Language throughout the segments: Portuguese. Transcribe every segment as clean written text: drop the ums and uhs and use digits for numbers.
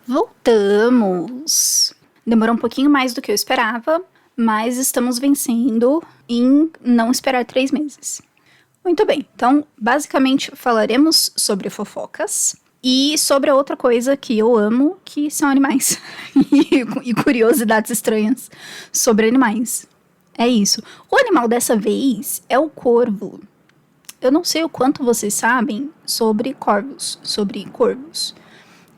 Voltamos! Demorou um pouquinho mais do que eu esperava, mas estamos vencendo em não esperar 3 meses. Muito bem, então basicamente falaremos sobre fofocas e sobre a outra coisa que eu amo, que são animais e curiosidades estranhas sobre animais. É isso. O animal dessa vez é o corvo. Eu não sei o quanto vocês sabem sobre corvos.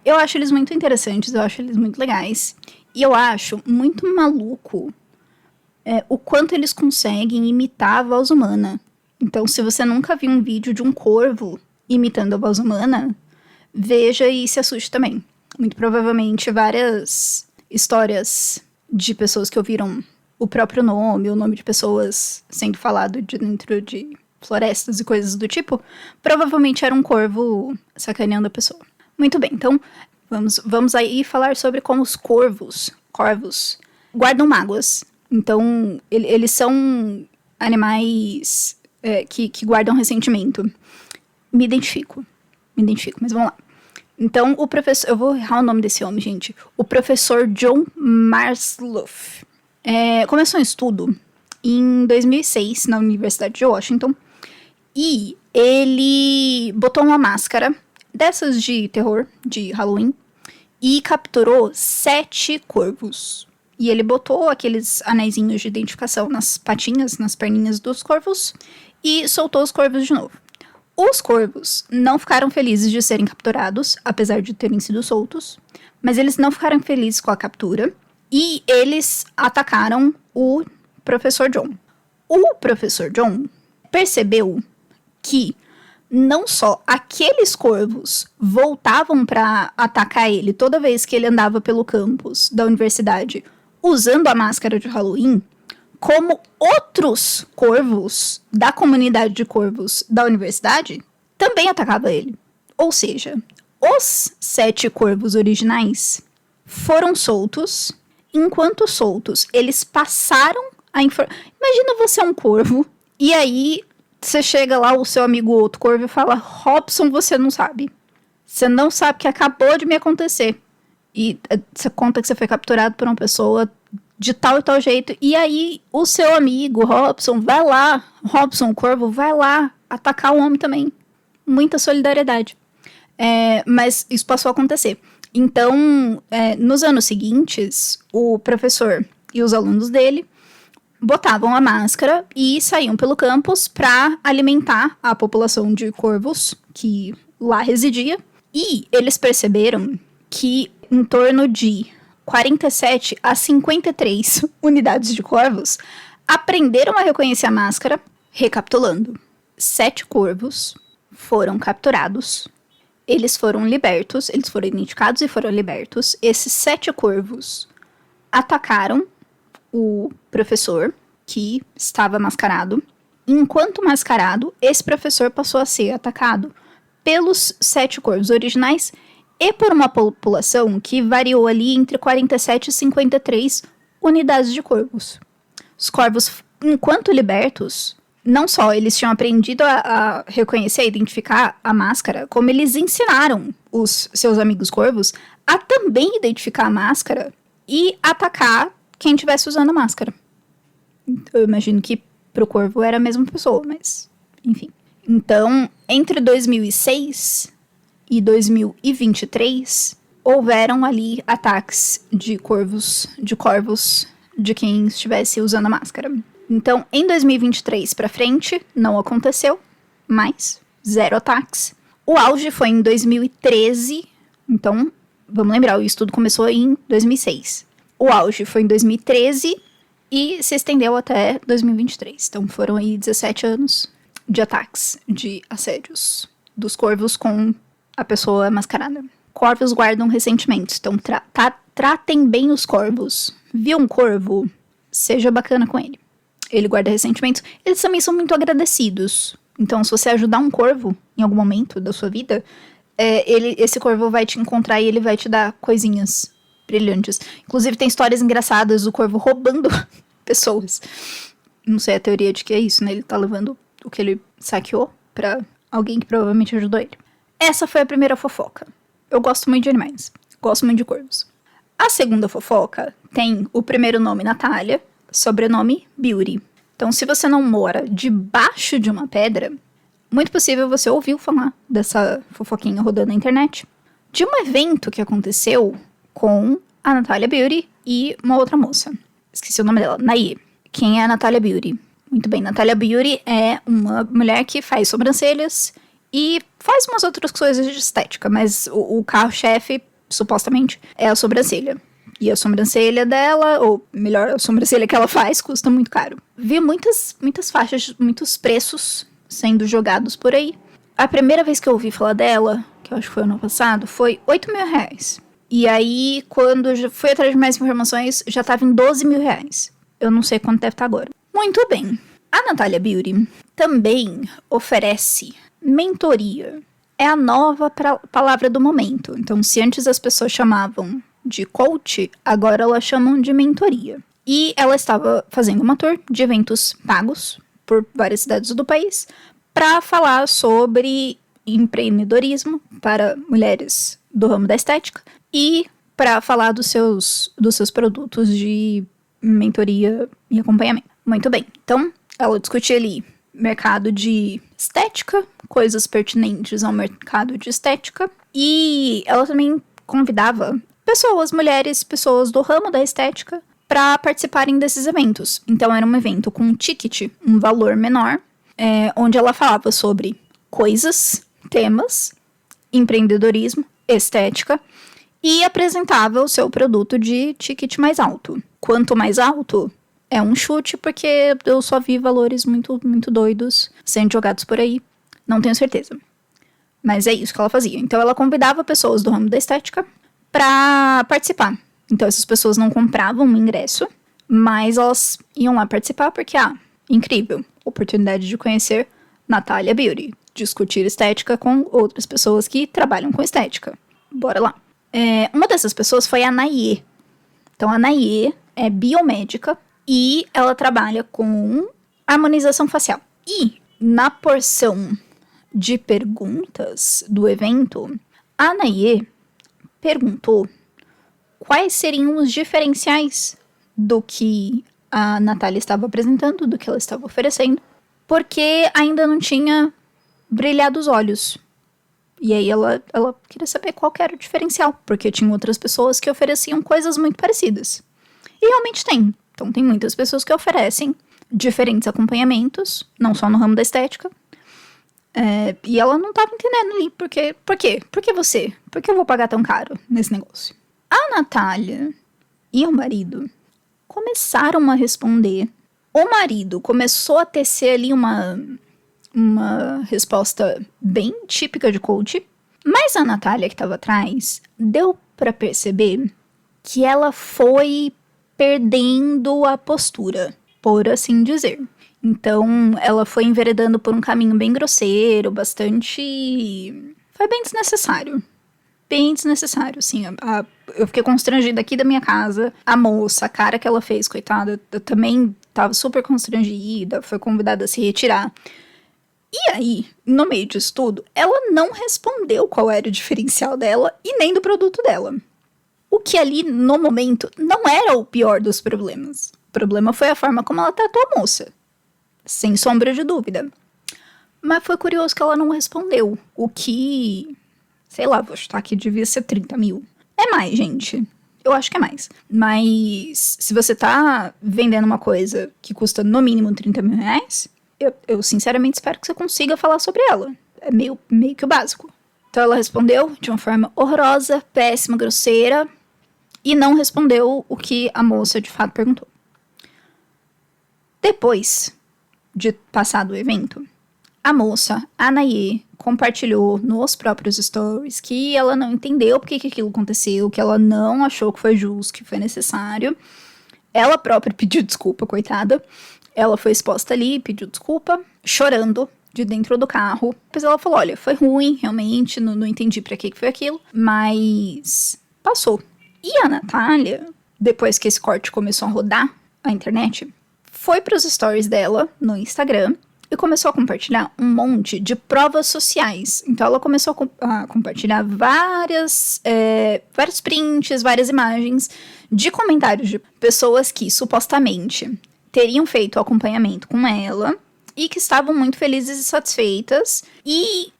Eu acho eles muito interessantes, eu acho eles muito legais. E eu acho muito maluco o quanto eles conseguem imitar a voz humana. Então, se você nunca viu um vídeo de um corvo imitando a voz humana, veja e se assuste também. Muito provavelmente várias histórias de pessoas que ouviram o próprio nome, o nome de pessoas sendo falado dentro de florestas e coisas do tipo, provavelmente era um corvo sacaneando a pessoa. Muito bem, então vamos aí falar sobre como os corvos guardam mágoas. Então, eles são animais que guardam ressentimento. Me identifico, mas vamos lá. Então, o professor... Eu vou errar o nome desse homem, gente. O professor John Marsluff começou um estudo em 2006 na Universidade de Washington. E ele botou uma máscara dessas de terror, de Halloween, e capturou 7 corvos. E ele botou aqueles anéisinhos de identificação nas patinhas, nas perninhas dos corvos, e soltou os corvos de novo. Os corvos não ficaram felizes de serem capturados, apesar de terem sido soltos, mas eles não ficaram felizes com a captura, e eles atacaram o professor John. O professor John percebeu que não só aqueles corvos voltavam para atacar ele toda vez que ele andava pelo campus da universidade usando a máscara de Halloween, como outros corvos da comunidade de corvos da universidade também atacavam ele. Ou seja, os 7 corvos originais foram soltos. Enquanto soltos, eles passaram a informação. Imagina você é um corvo e aí você chega lá, o seu amigo outro corvo e fala: Robson, você não sabe. Você não sabe que acabou de me acontecer. E você conta que você foi capturado por uma pessoa de tal e tal jeito. E aí o seu amigo, Robson, vai lá. Robson, o corvo, vai lá atacar o homem também. Muita solidariedade. Mas isso passou a acontecer. Então, nos anos seguintes, o professor e os alunos dele botavam a máscara e saíam pelo campus para alimentar a população de corvos que lá residia. E eles perceberam que em torno de 47 a 53 unidades de corvos aprenderam a reconhecer a máscara. Recapitulando, 7 corvos foram capturados. Eles foram libertos, eles foram identificados e foram libertos. Esses 7 corvos atacaram o professor, que estava mascarado. Enquanto mascarado, esse professor passou a ser atacado pelos 7 corvos originais e por uma população que variou ali entre 47 e 53 unidades de corvos. Os corvos, enquanto libertos, não só eles tinham aprendido a reconhecer, a identificar a máscara, como eles ensinaram os seus amigos corvos a também identificar a máscara e atacar quem estivesse usando a máscara. Eu imagino que pro corvo era a mesma pessoa, mas enfim. Então, entre 2006 e 2023, houveram ali ataques de corvos de quem estivesse usando a máscara. Então, em 2023 pra frente, não aconteceu mais, 0 ataques. O auge foi em 2013, então, vamos lembrar, o estudo começou em 2006. O auge foi em 2013 e se estendeu até 2023. Então foram aí 17 anos de ataques, de assédios dos corvos com a pessoa mascarada. Corvos guardam ressentimentos, então tratem bem os corvos. Viu um corvo? Seja bacana com ele. Ele guarda ressentimentos. Eles também são muito agradecidos. Então, se você ajudar um corvo em algum momento da sua vida, esse corvo vai te encontrar e ele vai te dar coisinhas brilhantes. Inclusive, tem histórias engraçadas do corvo roubando pessoas. Não sei a teoria de que é isso, né? Ele tá levando o que ele saqueou pra alguém que provavelmente ajudou ele. Essa foi a primeira fofoca. Eu gosto muito de animais. Gosto muito de corvos. A segunda fofoca tem o primeiro nome Natália, sobrenome Beauty. Então, se você não mora debaixo de uma pedra, muito possível você ouviu falar dessa fofoquinha rodando na internet. De um evento que aconteceu com a Natália Beauty e uma outra moça. Esqueci o nome dela, Naye. Quem é a Natália Beauty? Muito bem, Natália Beauty é uma mulher que faz sobrancelhas e faz umas outras coisas de estética, mas o carro-chefe, supostamente, é a sobrancelha. E a sobrancelha dela, ou melhor, a sobrancelha que ela faz, custa muito caro. Vi muitas faixas, muitos preços sendo jogados por aí. A primeira vez que eu ouvi falar dela, que eu acho que foi ano passado, foi 8 mil reais. E aí, quando eu fui atrás de mais informações, já tava em 12 mil reais. Eu não sei quanto deve estar agora. Muito bem. A Natália Beauty também oferece mentoria. É a nova palavra do momento. Então, se antes as pessoas chamavam de coach, agora elas chamam de mentoria. E ela estava fazendo uma tour de eventos pagos por várias cidades do país para falar sobre empreendedorismo para mulheres do ramo da estética e para falar dos seus produtos de mentoria e acompanhamento. Muito bem, então ela discutia ali mercado de estética, coisas pertinentes ao mercado de estética, e ela também convidava pessoas, mulheres, pessoas do ramo da estética para participarem desses eventos. Então era um evento com um ticket, um valor menor, onde ela falava sobre coisas, temas, empreendedorismo, estética, e apresentava o seu produto de ticket mais alto. Quanto mais alto, é um chute, porque eu só vi valores muito, muito doidos sendo jogados por aí. Não tenho certeza. Mas é isso que ela fazia. Então ela convidava pessoas do ramo da estética para participar. Então essas pessoas não compravam o ingresso, mas elas iam lá participar porque, incrível, oportunidade de conhecer Natália Beauty, discutir estética com outras pessoas que trabalham com estética. Bora lá. Uma dessas pessoas foi a Naye. Então a Naye é biomédica e ela trabalha com harmonização facial. E na porção de perguntas do evento, a Naye perguntou quais seriam os diferenciais do que a Natália estava apresentando, do que ela estava oferecendo, porque ainda não tinha brilhado os olhos. E aí ela queria saber qual que era o diferencial, porque tinha outras pessoas que ofereciam coisas muito parecidas. E realmente tem. Então tem muitas pessoas que oferecem diferentes acompanhamentos, não só no ramo da estética. E ela não estava entendendo ali, por quê? Por que você? Por que eu vou pagar tão caro nesse negócio? A Natália e o marido começaram a responder. O marido começou a tecer ali uma resposta bem típica de coach, mas a Natália que estava atrás deu para perceber que ela foi perdendo a postura, por assim dizer. Então, ela foi enveredando por um caminho bem grosseiro, bastante... Foi bem desnecessário. Bem desnecessário, assim. Eu fiquei constrangida aqui da minha casa. A moça, a cara que ela fez, coitada, eu também tava super constrangida, foi convidada a se retirar. E aí, no meio disso tudo, ela não respondeu qual era o diferencial dela e nem do produto dela. O que ali, no momento, não era o pior dos problemas. O problema foi a forma como ela tratou a moça. Sem sombra de dúvida. Mas foi curioso que ela não respondeu. O que, sei lá, vou chutar que devia ser 30 mil. É mais, gente. Eu acho que é mais. Mas se você tá vendendo uma coisa que custa no mínimo 30 mil reais, eu sinceramente espero que você consiga falar sobre ela. É meio que o básico. Então ela respondeu de uma forma horrorosa, péssima, grosseira, e não respondeu o que a moça de fato perguntou. Depois de passar do evento, a moça, a Naye, compartilhou nos próprios stories que ela não entendeu porque que aquilo aconteceu, que ela não achou que foi justo, que foi necessário. Ela própria pediu desculpa, coitada. Ela foi exposta ali, pediu desculpa, chorando de dentro do carro. Depois ela falou, olha, foi ruim, realmente, não entendi pra que foi aquilo, mas passou. E a Natália, depois que esse corte começou a rodar a internet, foi pros stories dela no Instagram e começou a compartilhar um monte de provas sociais. Então ela começou a compartilhar vários prints, várias imagens de comentários de pessoas que supostamente teriam feito o acompanhamento com ela e que estavam muito felizes e satisfeitas e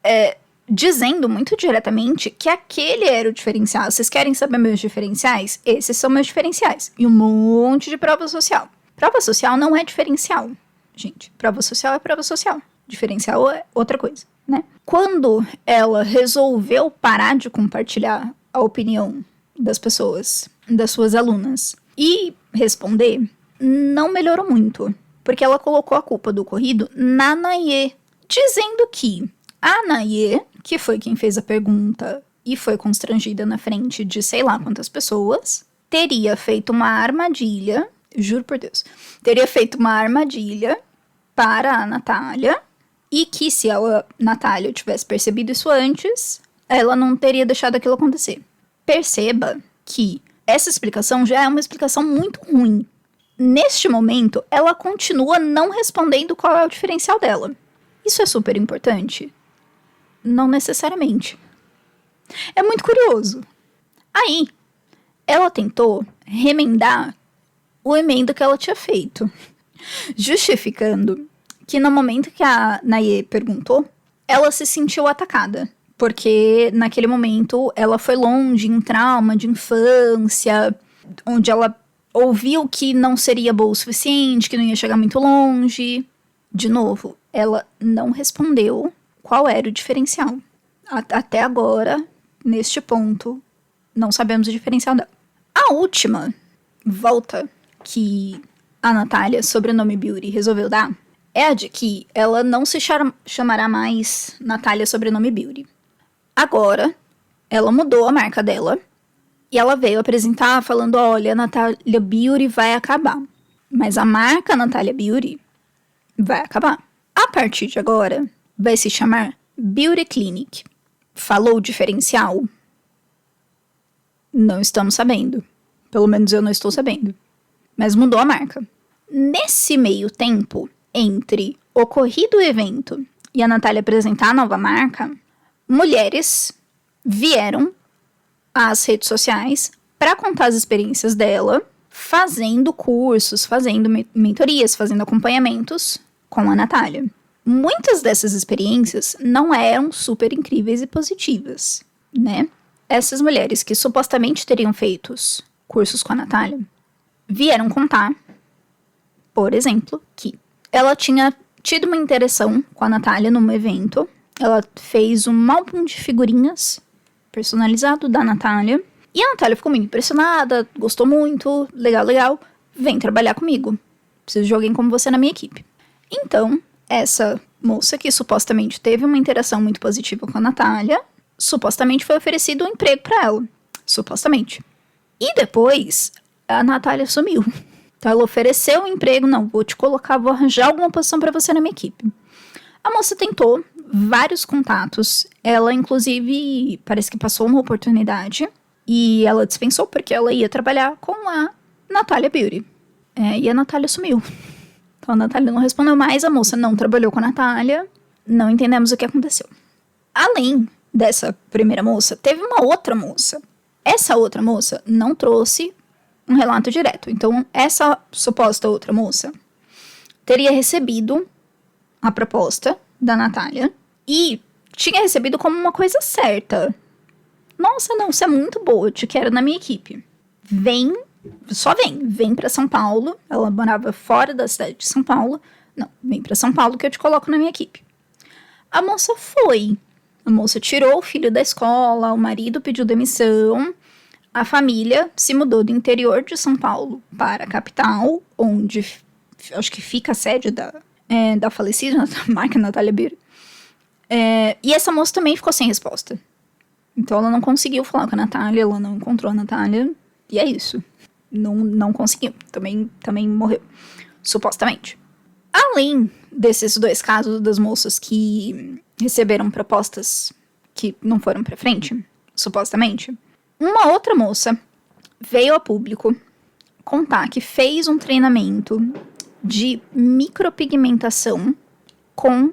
dizendo muito diretamente que aquele era o diferencial. Vocês querem saber meus diferenciais? Esses são meus diferenciais. E um monte de prova social. Prova social não é diferencial, gente. Prova social é prova social. Diferencial é outra coisa, né? Quando ela resolveu parar de compartilhar a opinião das pessoas, das suas alunas, e responder, não melhorou muito. Porque ela colocou a culpa do ocorrido na Nayê, dizendo que a Nayê, que foi quem fez a pergunta e foi constrangida na frente de sei lá quantas pessoas, teria feito uma armadilha, juro por Deus, teria feito uma armadilha para a Natália e que se a Natália tivesse percebido isso antes, ela não teria deixado aquilo acontecer. Perceba que essa explicação já é uma explicação muito ruim. Neste momento, ela continua não respondendo qual é o diferencial dela. Isso é super importante? Não necessariamente. É muito curioso. Aí, ela tentou remendar o emendo que ela tinha feito, justificando que no momento que a Nayê perguntou, ela se sentiu atacada, porque naquele momento ela foi longe em trauma de infância, onde ela ouviu que não seria boa o suficiente, que não ia chegar muito longe. De novo, ela não respondeu qual era o diferencial. Até agora, neste ponto, não sabemos o diferencial dela. A última volta que a Natália, sobrenome Beauty, resolveu dar é a de que ela não se chamará mais Natália, sobrenome Beauty. Agora, ela mudou a marca dela e ela veio apresentar falando, olha, a Natália Beauty vai acabar. Mas a marca Natália Beauty vai acabar. A partir de agora, vai se chamar Beauty Clinic. Falou o diferencial? Não estamos sabendo. Pelo menos eu não estou sabendo. Mas mudou a marca. Nesse meio tempo, entre o ocorrido evento e a Natália apresentar a nova marca, mulheres vieram às redes sociais para contar as experiências dela, fazendo cursos, fazendo mentorias, fazendo acompanhamentos com a Natália. Muitas dessas experiências não eram super incríveis e positivas, né? Essas mulheres que supostamente teriam feito cursos com a Natália vieram contar, por exemplo, que ela tinha tido uma interação com a Natália num evento. Ela fez um álbum de figurinhas personalizado da Natália. E a Natália ficou muito impressionada, gostou muito, legal, vem trabalhar comigo. Preciso de alguém como você na minha equipe. Então, essa moça que supostamente teve uma interação muito positiva com a Natália, supostamente foi oferecido um emprego para ela. Supostamente. E depois, a Natália sumiu. Então ela ofereceu um emprego, não, vou te colocar, vou arranjar alguma posição para você na minha equipe. A moça tentou vários contatos, ela inclusive parece que passou uma oportunidade e ela dispensou porque ela ia trabalhar com a Natália Beauty. E a Natália sumiu. Então a Natália não respondeu mais, a moça não trabalhou com a Natália, não entendemos o que aconteceu. Além dessa primeira moça, teve uma outra moça. Essa outra moça não trouxe um relato direto. Então, essa suposta outra moça teria recebido a proposta da Natália e tinha recebido como uma coisa certa. Nossa, não, você é muito boa, eu te quero na minha equipe. Vem pra São Paulo. Ela morava fora da cidade de São Paulo. Não, vem pra São Paulo que eu te coloco na minha equipe. A moça foi. A moça tirou o filho da escola, o marido pediu demissão. A família se mudou do interior de São Paulo para a capital, onde acho que fica a sede da falecida marca Natália Beauty. E essa moça também ficou sem resposta. Então ela não conseguiu falar com a Natália, ela não encontrou a Natália, e é isso. Não conseguiu, também morreu, supostamente. Além desses dois casos das moças que receberam propostas que não foram pra frente, supostamente, uma outra moça veio a público contar que fez um treinamento de micropigmentação com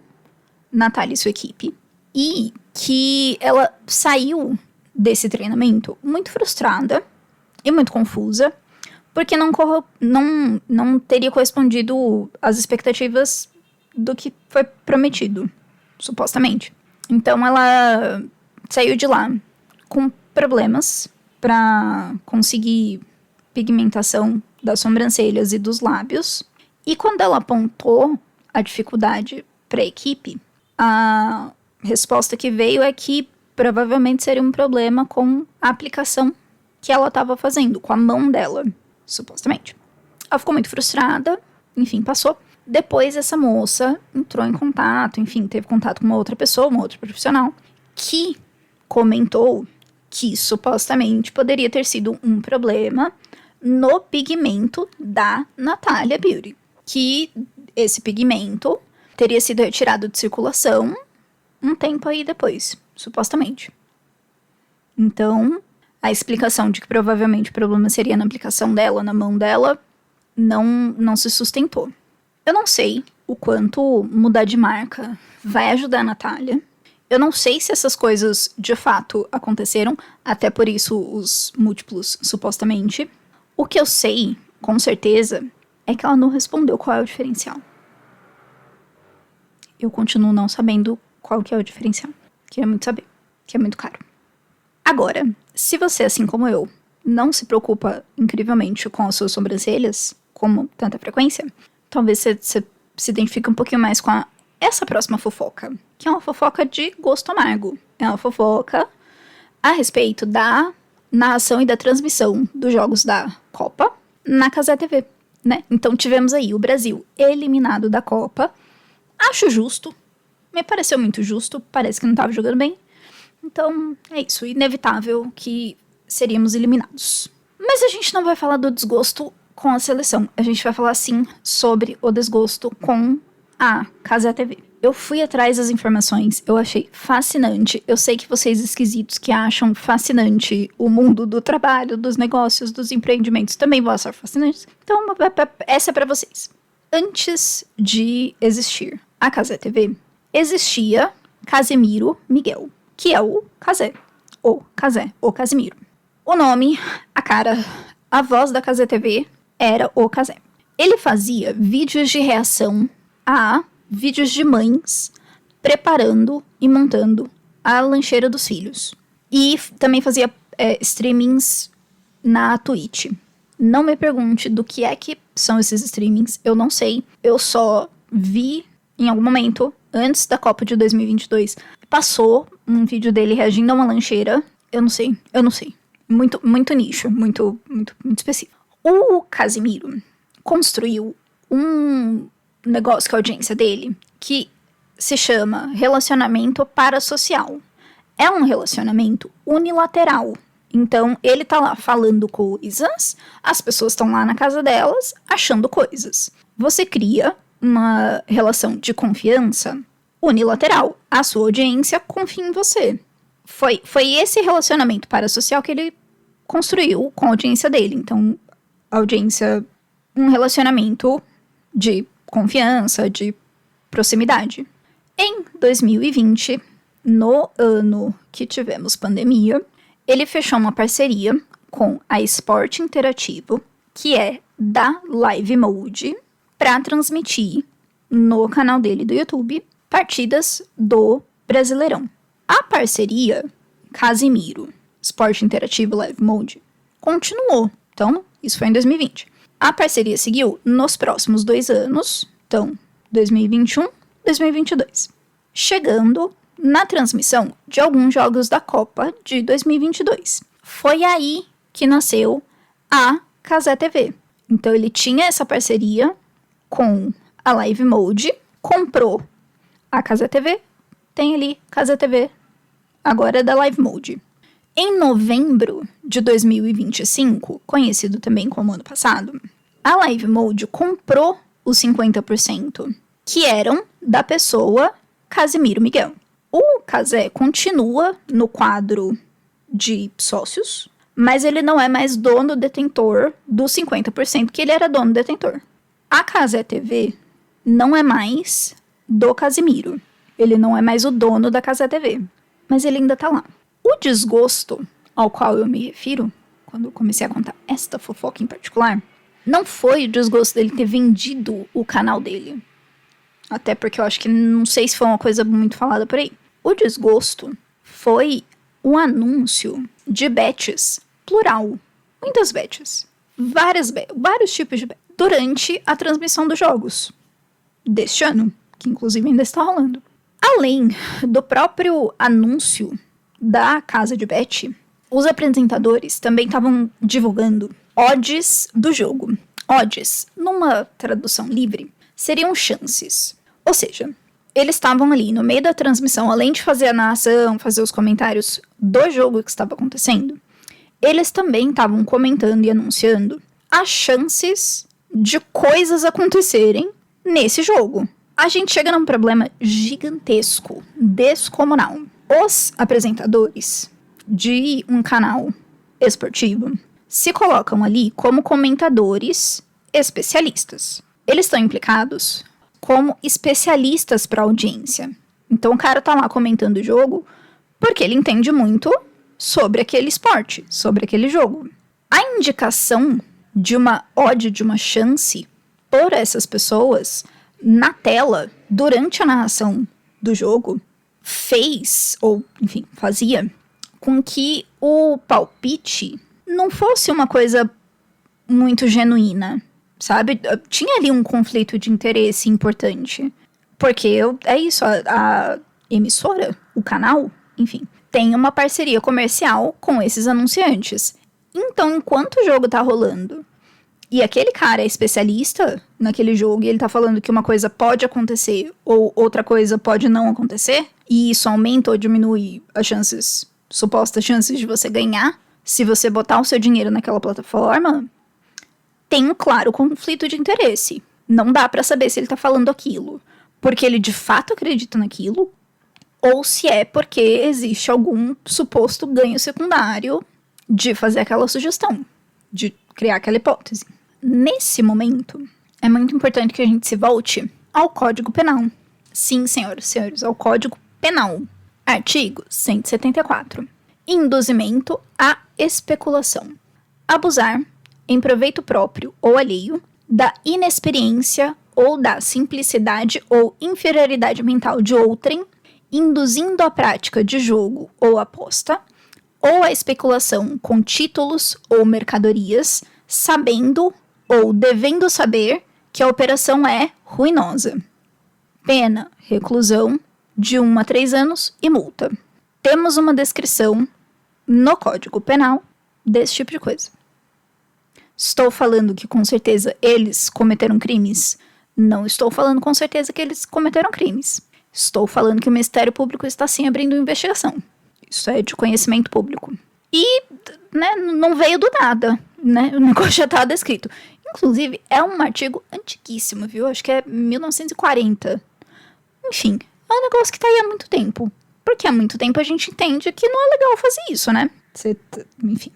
Natália e sua equipe. E que ela saiu desse treinamento muito frustrada e muito confusa, porque não teria correspondido às expectativas do que foi prometido, supostamente. Então ela saiu de lá com problemas para conseguir pigmentação das sobrancelhas e dos lábios. E quando ela apontou a dificuldade para a equipe, a resposta que veio é que provavelmente seria um problema com a aplicação que ela estava fazendo, com a mão dela, supostamente. Ela ficou muito frustrada, enfim, passou. Depois essa moça entrou em contato, enfim, teve contato com uma outra pessoa, uma outra profissional, que comentou que supostamente poderia ter sido um problema no pigmento da Natalia Beauty. Que esse pigmento teria sido retirado de circulação um tempo aí depois, supostamente. Então, a explicação de que provavelmente o problema seria na aplicação dela, na mão dela, não se sustentou. Eu não sei o quanto mudar de marca vai ajudar a Natália. Eu não sei se essas coisas de fato aconteceram, até por isso os múltiplos, supostamente. O que eu sei, com certeza, é que ela não respondeu qual é o diferencial. Eu continuo não sabendo qual que é o diferencial. Queria muito saber, que é muito caro. Agora, se você, assim como eu, não se preocupa incrivelmente com as suas sobrancelhas, como tanta frequência, talvez você se identifique um pouquinho mais com essa próxima fofoca, que é uma fofoca de gosto amargo. É uma fofoca a respeito da narração e da transmissão dos jogos da Copa na Cazé TV, né? Então tivemos aí o Brasil eliminado da Copa. Acho justo, me pareceu muito justo, parece que não estava jogando bem. Então é isso, inevitável que seríamos eliminados. Mas a gente não vai falar do desgosto com a seleção, a gente vai falar sim sobre o desgosto com a Cazé TV. Eu fui atrás das informações, eu achei fascinante. Eu sei que vocês esquisitos que acham fascinante o mundo do trabalho, dos negócios, dos empreendimentos, também vão achar fascinantes. Então, essa é pra vocês. Antes de existir a Cazé TV, existia Casemiro Miguel, que é o Cazé, o Casimiro. O nome, a cara, a voz da Cazé TV era o Cazé. Ele fazia vídeos de reação a vídeos de mães preparando e montando a lancheira dos filhos. E também fazia streamings na Twitch. Não me pergunte do que é que são esses streamings, eu não sei. Eu só vi em algum momento, antes da Copa de 2022, passou um vídeo dele reagindo a uma lancheira. Eu não sei. Muito nicho, muito específico. O Casimiro construiu um negócio com a audiência dele que se chama relacionamento parasocial. É um relacionamento unilateral. Então, ele tá lá falando coisas, as pessoas estão lá na casa delas achando coisas. Você cria uma relação de confiança unilateral. A sua audiência confia em você. Foi esse relacionamento parasocial que ele construiu com a audiência dele. Então, a audiência, um relacionamento de confiança, de proximidade. Em 2020, no ano que tivemos pandemia, ele fechou uma parceria com a Esporte Interativo, que é da Live Mode, para transmitir no canal dele do YouTube partidas do Brasileirão. A parceria Casimiro, Esporte Interativo Live Mode, continuou. Então, isso foi em 2020. A parceria seguiu nos próximos 2 anos, então 2021, 2022, chegando na transmissão de alguns jogos da Copa de 2022. Foi aí que nasceu a Cazé TV. Então ele tinha essa parceria com a Live Mode, comprou a Cazé TV, tem ali Cazé TV, agora é da Live Mode. Em novembro de 2025, conhecido também como ano passado, a Live Mode comprou os 50%, que eram da pessoa Casimiro Miguel. O Cazé continua no quadro de sócios, mas ele não é mais dono detentor dos 50% que ele era dono detentor. A Cazé TV não é mais do Casimiro. Ele não é mais o dono da Cazé TV, mas ele ainda tá lá. O desgosto ao qual eu me refiro, quando eu comecei a contar esta fofoca em particular, não foi o desgosto dele ter vendido o canal dele. Até porque eu acho que não sei se foi uma coisa muito falada por aí. O desgosto foi o anúncio de bets, plural. Muitas bets. Vários tipos de bets. Durante a transmissão dos jogos deste ano, que inclusive ainda está rolando. Além do próprio anúncio da casa de bet, os apresentadores também estavam divulgando odds do jogo. Odds, numa tradução livre, seriam chances. Ou seja, eles estavam ali no meio da transmissão, além de fazer a narração, fazer os comentários do jogo que estava acontecendo, eles também estavam comentando e anunciando as chances de coisas acontecerem nesse jogo. A gente chega num problema gigantesco, descomunal. Os apresentadores de um canal esportivo se colocam ali como comentadores especialistas. Eles estão implicados como especialistas para a audiência. Então o cara tá lá comentando o jogo porque ele entende muito sobre aquele esporte, sobre aquele jogo. A indicação de uma odd, de uma chance por essas pessoas na tela, durante a narração do jogo, fez, ou enfim, fazia com que o palpite não fosse uma coisa muito genuína, sabe? Tinha ali um conflito de interesse importante. Porque é isso, a emissora, o canal, enfim, tem uma parceria comercial com esses anunciantes. Então, enquanto o jogo tá rolando e aquele cara é especialista naquele jogo e ele tá falando que uma coisa pode acontecer ou outra coisa pode não acontecer, e isso aumenta ou diminui as chances, supostas chances de você ganhar, se você botar o seu dinheiro naquela plataforma, tem um claro conflito de interesse. Não dá pra saber se ele tá falando aquilo porque ele de fato acredita naquilo ou se é porque existe algum suposto ganho secundário de fazer aquela sugestão, de criar aquela hipótese. Nesse momento, é muito importante que a gente se volte ao Código Penal. Sim, senhoras e senhores, ao Código Penal. Artigo 174. Induzimento à especulação. Abusar, em proveito próprio ou alheio, da inexperiência ou da simplicidade ou inferioridade mental de outrem, induzindo a prática de jogo ou aposta, ou a especulação com títulos ou mercadorias, sabendo ou devendo saber que a operação é ruinosa. Pena, reclusão de 1 a 3 anos e multa. Temos uma descrição no Código Penal desse tipo de coisa. Estou falando que com certeza eles cometeram crimes? Não estou falando com certeza que eles cometeram crimes. Estou falando que o Ministério Público está sim abrindo uma investigação. Isso é de conhecimento público. E, né, não veio do nada, né? O negócio já estava descrito. Inclusive, é um artigo antiguíssimo, viu? Acho que é 1940. Enfim, é um negócio que tá aí há muito tempo. Porque há muito tempo a gente entende que não é legal fazer isso, né? Enfim.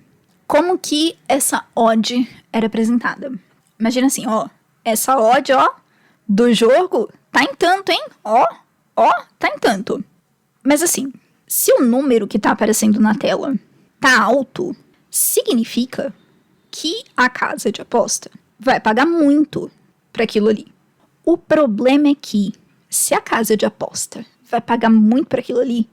Como que essa odd era apresentada? Imagina assim, ó. Essa odd, ó, do jogo tá em tanto, hein? Ó, tá em tanto. Mas assim, se o número que tá aparecendo na tela tá alto, significa que a casa de aposta vai pagar muito para aquilo ali. O problema é que, se a casa de aposta vai pagar muito para aquilo ali,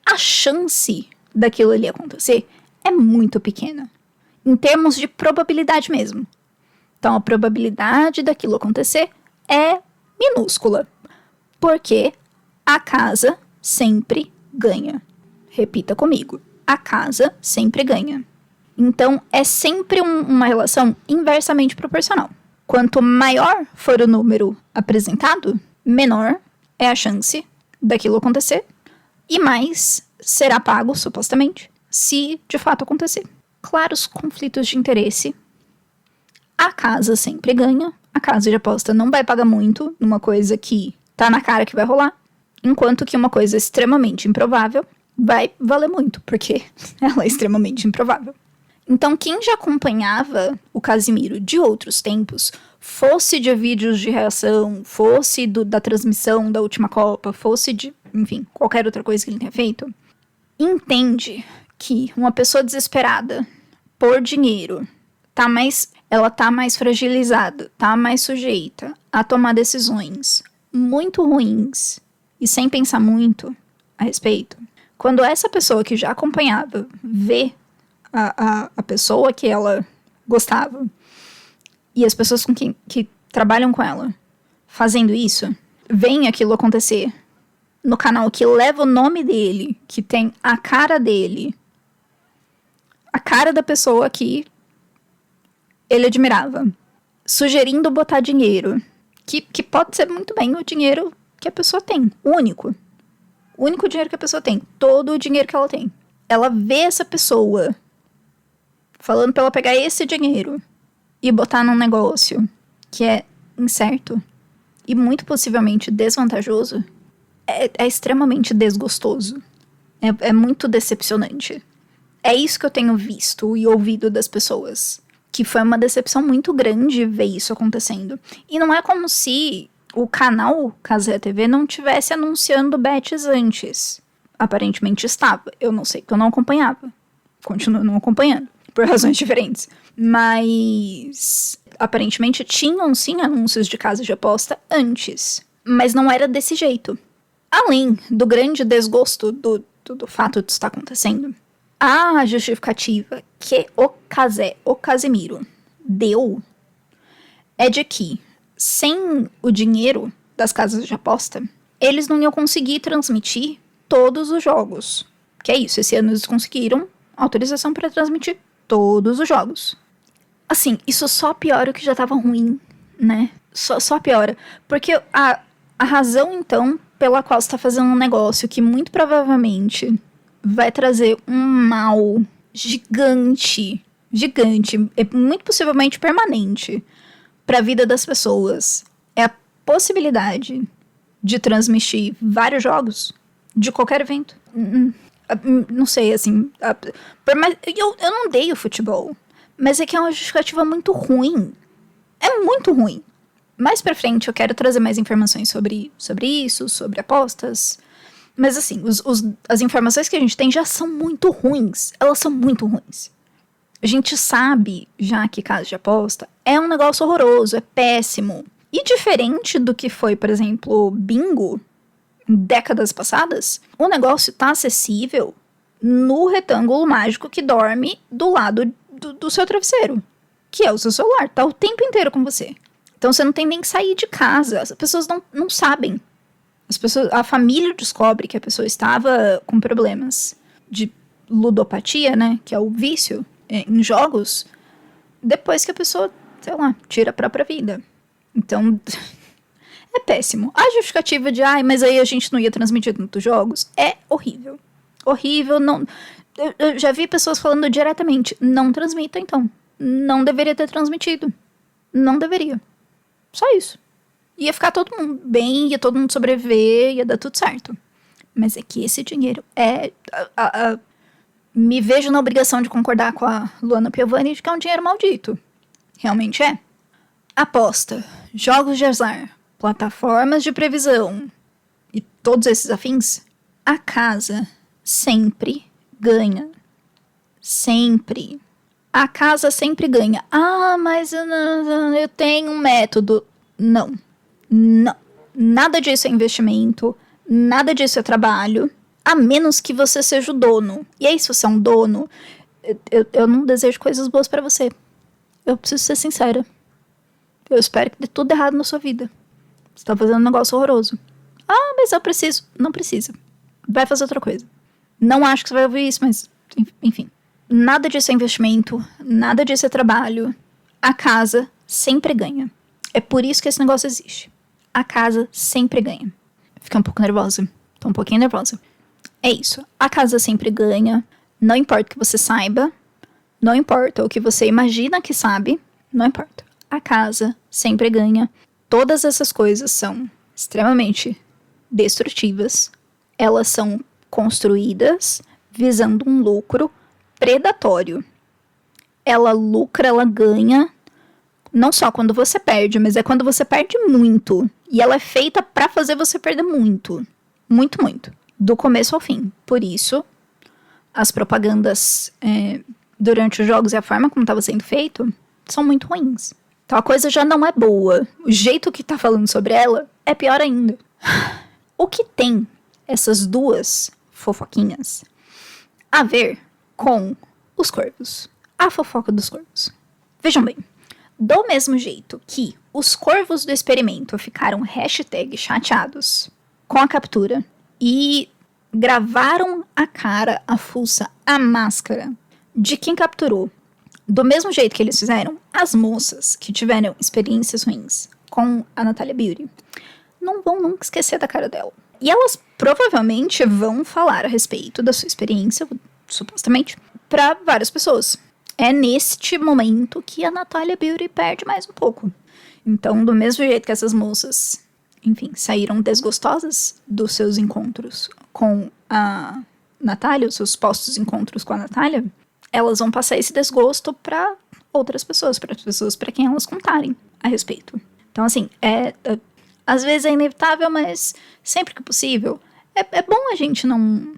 a chance daquilo ali acontecer é muito pequena. Em termos de probabilidade mesmo. Então, a probabilidade daquilo acontecer é minúscula. Porque a casa sempre ganha. Repita comigo. A casa sempre ganha. Então, é sempre uma relação inversamente proporcional. Quanto maior for o número apresentado, menor é a chance daquilo acontecer e mais será pago, supostamente, se de fato acontecer. Claros conflitos de interesse. A casa sempre ganha. A casa de aposta não vai pagar muito numa coisa que tá na cara que vai rolar, enquanto que uma coisa extremamente improvável vai valer muito, porque ela é extremamente improvável. Então, quem já acompanhava o Casimiro de outros tempos, fosse de vídeos de reação, fosse da transmissão da última Copa, fosse de, enfim, qualquer outra coisa que ele tenha feito, entende que uma pessoa desesperada por dinheiro ela tá mais fragilizada, tá mais sujeita a tomar decisões muito ruins e sem pensar muito a respeito. Quando essa pessoa que já acompanhava vê a pessoa que ela gostava e as pessoas que trabalham com ela fazendo isso, veem aquilo acontecer no canal que leva o nome dele, que tem a cara dele, a cara da pessoa que ele admirava, sugerindo botar dinheiro, que pode ser muito bem o dinheiro que a pessoa tem, o único dinheiro que a pessoa tem, todo o dinheiro que ela tem. Ela vê essa pessoa falando pra ela pegar esse dinheiro e botar num negócio que é incerto e muito possivelmente desvantajoso, é extremamente desgostoso. É muito decepcionante. É isso que eu tenho visto e ouvido das pessoas. Que foi uma decepção muito grande ver isso acontecendo. E não é como se o canal Cazé TV não tivesse anunciando bets antes. Aparentemente estava. Eu não sei, porque eu não acompanhava. Continuo não acompanhando. Por razões diferentes. Mas aparentemente tinham sim anúncios de casa de aposta antes. Mas não era desse jeito. Além do grande desgosto do fato de estar acontecendo, a justificativa que o Casimiro, deu é de que, sem o dinheiro das casas de aposta, eles não iam conseguir transmitir todos os jogos. Que é isso, esse ano eles conseguiram autorização para transmitir todos os jogos. Assim, isso só piora o que já tava ruim, né? Só piora. Porque a razão, então, pela qual você tá fazendo um negócio que muito provavelmente vai trazer um mal gigante, muito possivelmente permanente, para a vida das pessoas, é a possibilidade de transmitir vários jogos de qualquer evento. Não sei, assim, eu não odeio futebol, mas é que é uma justificativa muito ruim. É muito ruim. Mais pra frente eu quero trazer mais informações sobre isso, sobre apostas. Mas assim, as informações que a gente tem já são muito ruins. Elas são muito ruins. A gente sabe já que casa de aposta é um negócio horroroso, é péssimo. E diferente do que foi, por exemplo, bingo, em décadas passadas, o negócio tá acessível no retângulo mágico que dorme do lado do seu travesseiro, que é o seu celular, tá o tempo inteiro com você. Então você não tem nem que sair de casa, as pessoas não sabem. A família descobre que a pessoa estava com problemas de ludopatia, né, que é o vício em jogos, depois que a pessoa, sei lá, tira a própria vida. Então, é péssimo. A justificativa de, mas aí a gente não ia transmitir tantos jogos, é horrível. Horrível, não... Eu já vi pessoas falando diretamente, não transmita então. Não deveria ter transmitido. Não deveria. Só isso. Ia ficar todo mundo bem, ia todo mundo sobreviver, ia dar tudo certo. Mas é que esse dinheiro me vejo na obrigação de concordar com a Luana Piovani de que é um dinheiro maldito. Realmente é. Aposta, jogos de azar, plataformas de previsão e todos esses afins, a casa sempre ganha. Sempre. A casa sempre ganha. Mas eu tenho um método. Não. Nada disso é investimento. Nada disso é trabalho. A menos que você seja o dono. E aí, se você é um dono, eu não desejo coisas boas pra você. Eu preciso ser sincera. Eu espero que dê tudo errado na sua vida. Você tá fazendo um negócio horroroso. Mas eu preciso. Não precisa. Vai fazer outra coisa. Não acho que você vai ouvir isso, mas... Enfim. Nada disso é investimento. Nada disso é trabalho. A casa sempre ganha. É por isso que esse negócio existe. A casa sempre ganha. Fiquei um pouco nervosa. Tô um pouquinho nervosa. É isso. A casa sempre ganha. Não importa o que você saiba. Não importa o que você imagina que sabe. Não importa. A casa sempre ganha. Todas essas coisas são extremamente destrutivas. Elas são construídas visando um lucro predatório. ela lucra, ela ganha, não só quando você perde, mas é quando você perde muito. E ela é feita pra fazer você perder muito. Muito, muito. Do começo ao fim. Por isso, as propagandas durante os jogos e a forma como estava sendo feito são muito ruins. Então a coisa já não é boa. O jeito que tá falando sobre ela é pior ainda. O que tem essas duas fofoquinhas a ver com os corvos? A fofoca dos corvos. Vejam bem, do mesmo jeito que os corvos do experimento ficaram #chateados com a captura e gravaram a cara, a fuça, a máscara de quem capturou, do mesmo jeito que eles fizeram, as moças que tiveram experiências ruins com a Natalia Beauty não vão nunca esquecer da cara dela. E elas provavelmente vão falar a respeito da sua experiência, supostamente, para várias pessoas. É neste momento que a Natalia Beauty perde mais um pouco. Então, do mesmo jeito que essas moças, enfim, saíram desgostosas dos seus encontros com a Natália, os seus supostos encontros com a Natália, elas vão passar esse desgosto para outras pessoas, para quem elas contarem a respeito. Então, assim, às vezes é inevitável, mas sempre que possível, é bom a gente não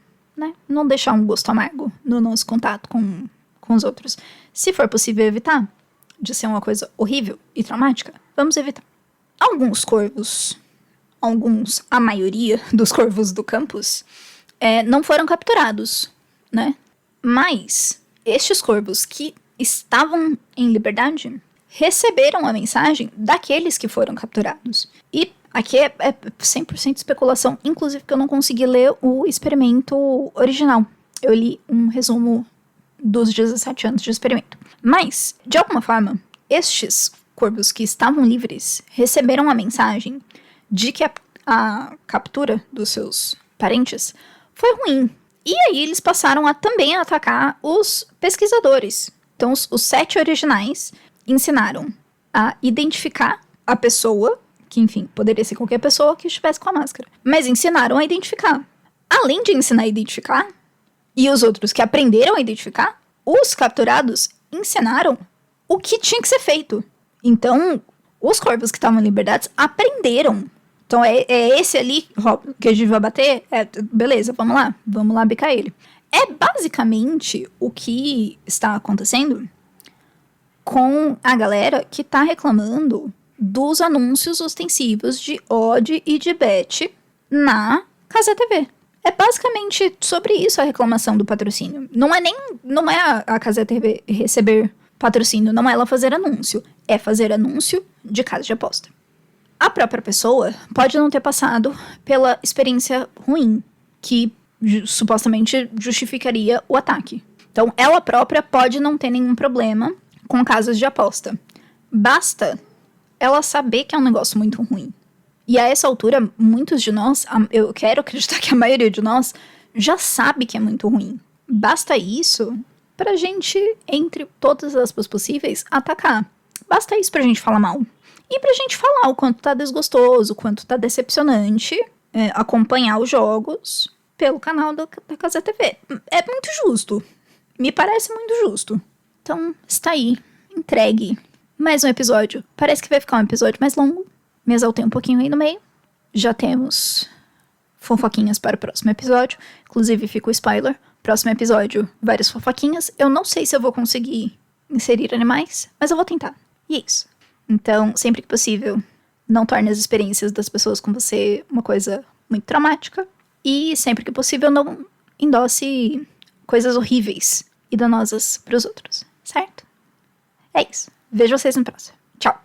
deixar um gosto amargo no nosso contato com os outros. Se for possível evitar de ser uma coisa horrível e traumática, vamos evitar. A maioria dos corvos do campus não foram capturados, né? Mas estes corvos que estavam em liberdade receberam a mensagem daqueles que foram capturados. E aqui é 100% especulação, inclusive porque eu não consegui ler o experimento original. Eu li um resumo dos 17 anos de experimento. Mas, de alguma forma, estes corvos que estavam livres receberam a mensagem de que a captura dos seus parentes foi ruim. E aí eles passaram a também atacar os pesquisadores. Então, os 7 originais ensinaram a identificar a pessoa, que enfim, poderia ser qualquer pessoa que estivesse com a máscara, mas ensinaram a identificar. Além de ensinar a identificar, e os outros que aprenderam a identificar, os capturados ensinaram o que tinha que ser feito. Então, os corvos que estavam em liberdade aprenderam. Então, é esse ali que a gente vai bater? Beleza, vamos lá bicar ele. É basicamente o que está acontecendo com a galera que tá reclamando dos anúncios ostensivos de Odd e de Beth na Cazé TV. É basicamente sobre isso a reclamação do patrocínio. Não é a Cazé TV receber patrocínio, não é ela fazer anúncio. É fazer anúncio de casa de aposta. A própria pessoa pode não ter passado pela experiência ruim que supostamente justificaria o ataque. Então, ela própria pode não ter nenhum problema com casas de aposta. Basta ela saber que é um negócio muito ruim. E a essa altura, muitos de nós, eu quero acreditar que a maioria de nós, já sabe que é muito ruim. Basta isso pra gente, entre todas as aspas possíveis, atacar. Basta isso pra gente falar mal. E pra gente falar o quanto tá desgostoso, o quanto tá decepcionante acompanhar os jogos pelo canal da Cazé TV. É muito justo. Me parece muito justo. Então, está aí. Entregue. Mais um episódio. Parece que vai ficar um episódio mais longo. Me exaltei um pouquinho aí no meio. Já temos fofoquinhas para o próximo episódio. Inclusive, fica o spoiler. Próximo episódio, várias fofoquinhas. Eu não sei se eu vou conseguir inserir animais, mas eu vou tentar. E é isso. Então, sempre que possível, não torne as experiências das pessoas com você uma coisa muito traumática. E sempre que possível, não endosse coisas horríveis e danosas para os outros. Certo? É isso. Vejo vocês no próximo. Tchau.